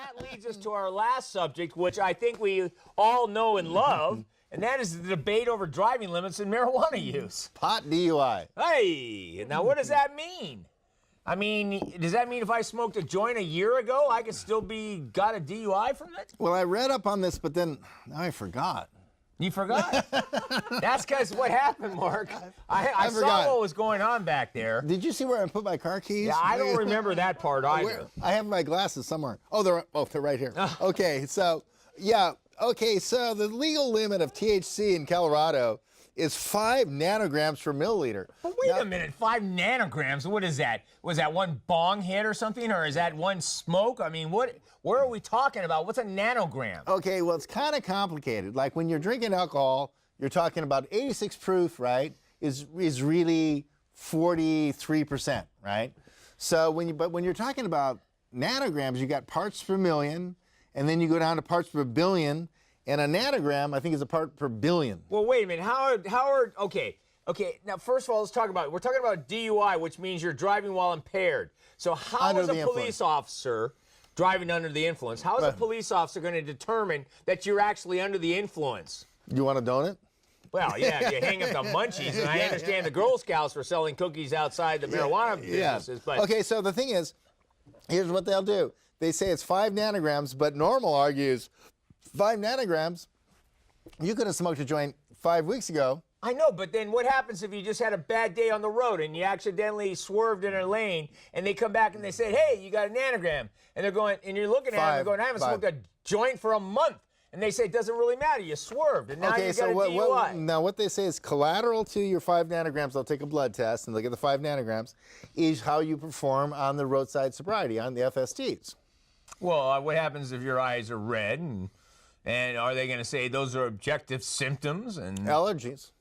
that leads us to our last subject, which I think we all know and love, and that is the debate over driving limits and marijuana use. Pot DUI. Hey, now what does that mean? I mean, does that mean if I smoked a joint a year ago, I could still got a DUI from it? Well, I read up on this, but then now I forgot. You forgot? That's because what happened, Mark. I saw what was going on back there. Did you see where I put my car keys? Yeah, I don't remember that part either. I have my glasses somewhere. Oh, they're right here. Okay, so so the legal limit of THC in Colorado is 5 nanograms per milliliter. But wait a minute, 5 nanograms? What is that? Was that one bong hit or something, or is that one smoke? I mean, what are we talking about? What's a nanogram? Okay, well, it's kind of complicated. Like when you're drinking alcohol, you're talking about 86 proof, right, is really 43%, right? So when you're talking about nanograms, you got parts per million, and then you go down to parts per billion, and a nanogram, I think, is a part per billion. Well, wait a minute. Howard, okay. Now, first of all, we're talking about DUI, which means you're driving while impaired. So how is a police officer driving under the influence? How is a police officer going to determine that you're actually under the influence? You want a donut? Well, yeah, you hang up the munchies, and I understand the Girl Scouts were selling cookies outside the marijuana businesses. But okay, so the thing is, here's what they'll do. They say it's 5 nanograms, but Normal argues 5 nanograms, you could have smoked a joint 5 weeks ago. I know, but then what happens if you just had a bad day on the road and you accidentally swerved in a lane and they come back and they say, hey, you got a nanogram. And they're going, and you're looking at them and going, I haven't smoked a joint for a month. And they say, it doesn't really matter. You swerved, and now you got a DUI. Now, what they say is collateral to your 5 nanograms, they'll take a blood test and look at the 5 nanograms, is how you perform on the roadside sobriety, on the FSTs. Well, what happens if your eyes are red? And are they going to say those are objective symptoms? And allergies.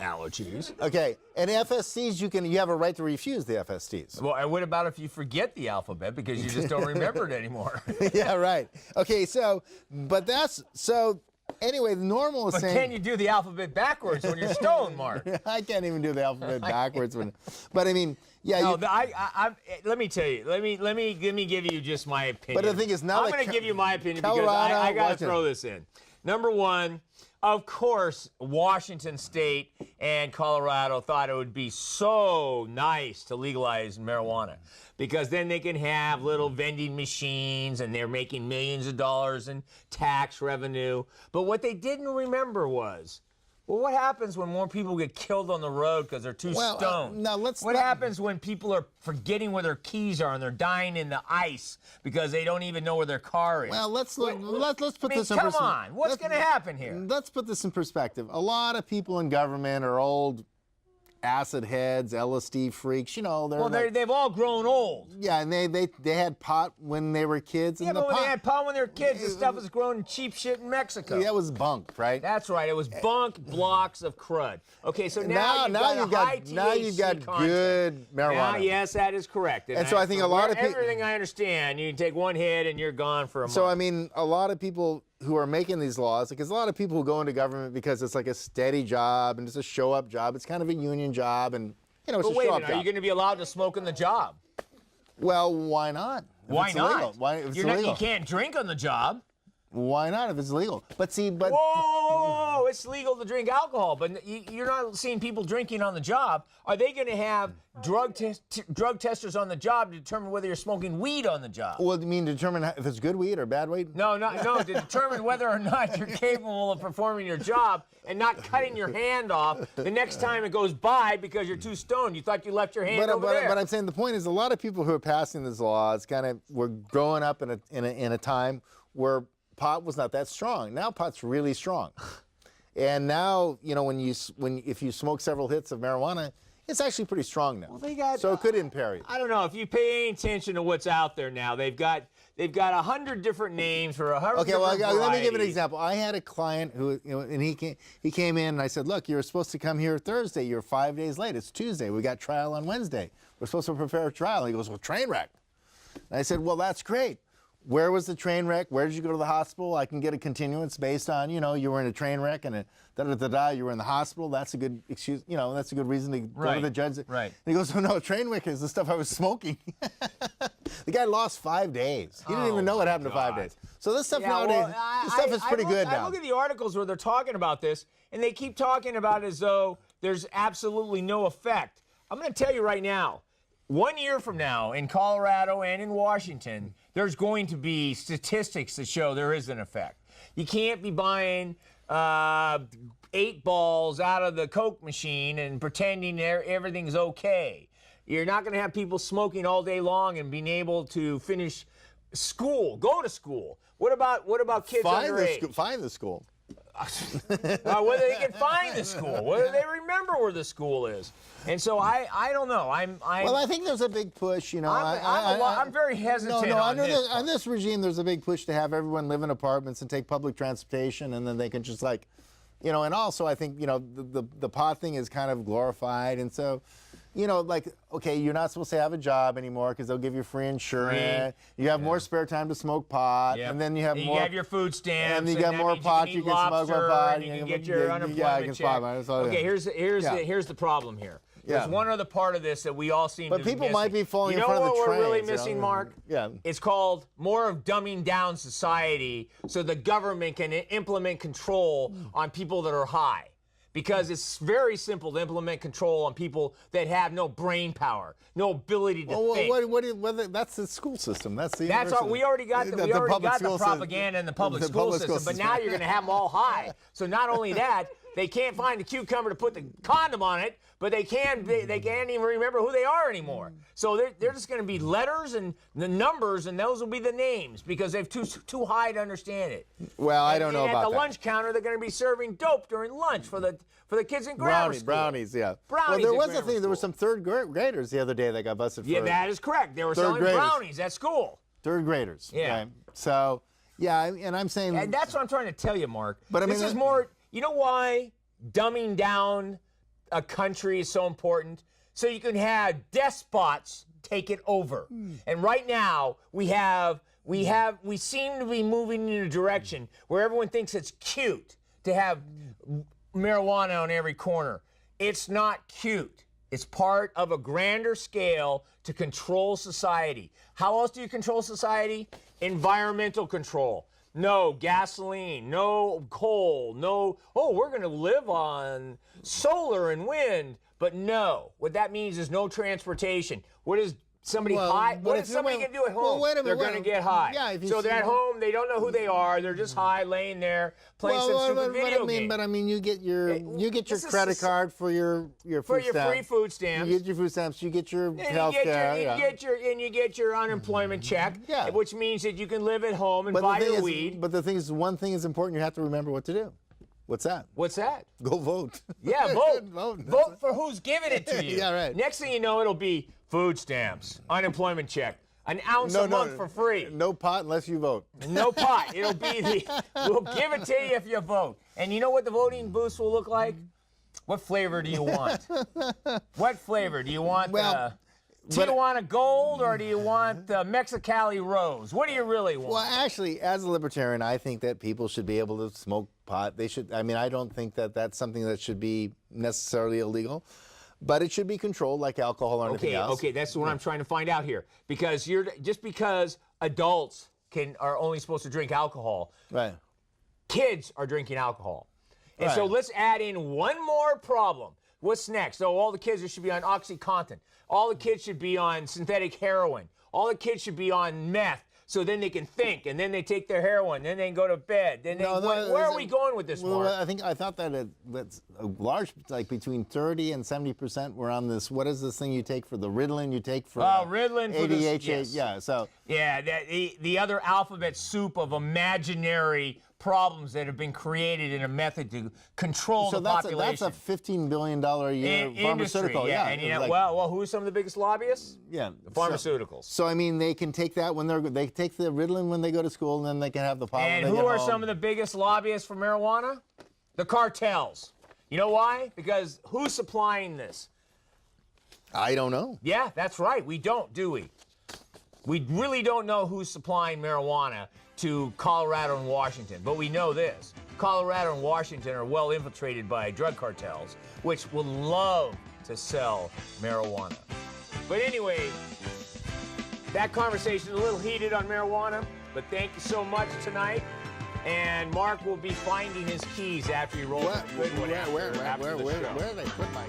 Allergies. Okay, and FSTs, you have a right to refuse the FSTs. Well, and what about if you forget the alphabet because you just don't remember it anymore? Yeah, right. Okay, anyway, the Normal is saying... But can you do the alphabet backwards when you're stoned, Mark? I can't even do the alphabet backwards. But I mean, yeah. No, let me tell you. Let me give you just my opinion. But the thing is, now I'm going to give you my opinion because I got to throw this in. Number one, of course, Washington State and Colorado thought it would be so nice to legalize marijuana because then they can have little vending machines and they're making millions of dollars in tax revenue. But what they didn't remember was, well, what happens when more people get killed on the road because they're too stoned? What happens when people are forgetting where their keys are and they're dying in the ice because they don't even know where their car is? Well, let's put this in perspective. Come on, what's going to happen here? Let's put this in perspective. A lot of people in government are old acid heads, LSD freaks. You know, they've all grown old. Yeah, and they had pot when they were kids. Yeah, but when they had pot when they were kids, the stuff was grown in cheap shit in Mexico. That was bunk, right? That's right. It was bunk blocks of crud. Okay, so now you've got good marijuana. Now, yes, that is correct. And so I think a lot of people... Everything I understand, you can take one hit and you're gone for a month. So, I mean, a lot of people who are making these laws, because a lot of people who go into government because it's like a steady job and it's a show-up job. It's kind of a union job, and, it's a show-up job. But wait a minute, are you going to be allowed to smoke in the job? Well, why not? Why not? You can't drink on the job. Why not if it's legal? Whoa, it's legal to drink alcohol, but you're not seeing people drinking on the job. Are they going to have drug testers on the job to determine whether you're smoking weed on the job? Well, you mean to determine if it's good weed or bad weed? No, to determine whether or not you're capable of performing your job and not cutting your hand off the next time it goes by because you're too stoned. You thought you left your hand over there. But I'm saying the point is a lot of people who are passing these laws were growing up in a time where pot was not that strong. Now pot's really strong. And now, if you smoke several hits of marijuana, it's actually pretty strong now. Well, so it could impair you. I don't know. If you pay any attention to what's out there now, they've got 100 different names for 100 different varieties. Let me give an example. I had a client who, and he came in and I said, look, you're supposed to come here Thursday. You're 5 days late. It's Tuesday. We got trial on Wednesday. We're supposed to prepare a trial. And he goes, well, train wreck. And I said, well, that's great. where was the train wreck? Where did you go to the hospital? I can get a continuance based on, you were in a train wreck and you were in the hospital. That's a good excuse, that's a good reason to go to the judge. Right. And he goes, oh no, train wreck is the stuff I was smoking. The guy lost 5 days. He didn't even know what happened to 5 days. So this stuff nowadays, this stuff is pretty good now. I look at the articles where they're talking about this, and they keep talking about it as though there's absolutely no effect. I'm going to tell you right now, 1 year from now in Colorado and in Washington, there's going to be statistics that show there is an effect. You can't be buying 8 balls out of the Coke machine and pretending everything's okay. You're not going to have people smoking all day long and being able to finish school, go to school. What about kids underage? Find the school. Whether they can find the school, whether they remember where the school is. And so I don't know. Well, I think there's a big push, I'm very hesitant on this regime, there's a big push to have everyone live in apartments and take public transportation, and then they can just and also I think, the pot thing is kind of glorified, and so, okay, you're not supposed to have a job anymore because they'll give you free insurance. You have more spare time to smoke pot, and then you have more. You have your food stamps, and you get more pot. You can smoke more pot. And you can get your unemployment check. Okay, here's the problem here. There's one other part of this that we all seem to be missing. But people might be falling in front of the trains. You know what we're really missing, Mark? Yeah. It's called more of dumbing down society so the government can implement control on people that are high. Because it's very simple to implement control on people that have no brain power, no ability to think. That's the school system. We already got the propaganda in the public school system, but now you're going to have them all high. So not only that, they can't find the cucumber to put the condom on it, but they can't even remember who they are anymore. So they're just going to be letters and the numbers, and those will be the names because they're too high to understand it. Well, I don't know about that. At the lunch counter, they're going to be serving dope during lunch for the kids in grammar school. Brownies, yeah. Brownies. Well, there was a thing. There were some third graders the other day that got busted for. Yeah, that is correct. They were selling brownies at school. Third graders. Yeah. Right? So, yeah, and I'm saying. And that's what I'm trying to tell you, Mark. But I mean, this is more. You know why dumbing down a country is so important? So you can have despots take it over. And right now we seem to be moving in a direction where everyone thinks it's cute to have marijuana on every corner. It's not cute. It's part of a grander scale to control society. How else do you control society? Environmental control. No gasoline, no coal, we're going to live on solar and wind. But no, what that means is no transportation. What is somebody high? What if somebody can do at home? They're going to get high. Yeah, so they're at home, they don't know who they are. They're just high, laying there, playing some stupid video game. But I mean, you get your credit card for your food stamps. Free food stamps. You get your food stamps. You get your health care. You get your unemployment check, which means that you can live at home and buy your weed. But the thing is, one thing is important. You have to remember what to do. What's that? What's that? Go vote. Yeah, vote. Vote for who's giving it to you. Yeah, right. Next thing you know, it'll be food stamps, unemployment check, an ounce a month for free. No pot unless you vote. No pot. It'll be we'll give it to you if you vote. And you know what the voting booths will look like? What flavor do you want? What flavor do you want? Tijuana Gold, or do you want Mexicali Rose? What do you really want? Well, actually, as a libertarian, I think that people should be able to smoke pot. They should. I mean, I don't think that that's something that should be necessarily illegal, but it should be controlled like alcohol or anything else. Okay, that's what I'm trying to find out here. Because just because adults are only supposed to drink alcohol, right? Kids are drinking alcohol, and so let's add in one more problem. What's next? So all the kids should be on OxyContin. All the kids should be on synthetic heroin. All the kids should be on meth. So then they can think, and then they take their heroin, then they can go to bed. Then where are we going with this, Mark? I thought that that's a large, like between 30 and 70% were on this. What is this thing you take for the Ritalin? You take for Ritalin for ADHD. Yes. Yeah. So the other alphabet soup of imaginary problems that have been created in a method to control the population. So that's a $15 billion a year pharmaceutical. Yeah. And well, who are some of the biggest lobbyists? Yeah, the pharmaceuticals. So I mean, they can take that when they take the Ritalin when they go to school, and then they can have the pot. And who are some of the biggest lobbyists for marijuana? The cartels. You know why? Because who's supplying this? I don't know. Yeah, that's right. We don't, do we? We really don't know who's supplying marijuana to Colorado and Washington, but we know this. Colorado and Washington are well infiltrated by drug cartels, which will love to sell marijuana. But anyway, that conversation is a little heated on marijuana, but thank you so much tonight. And Mark will be finding his keys after he rolls a good one after the show. Where do they put my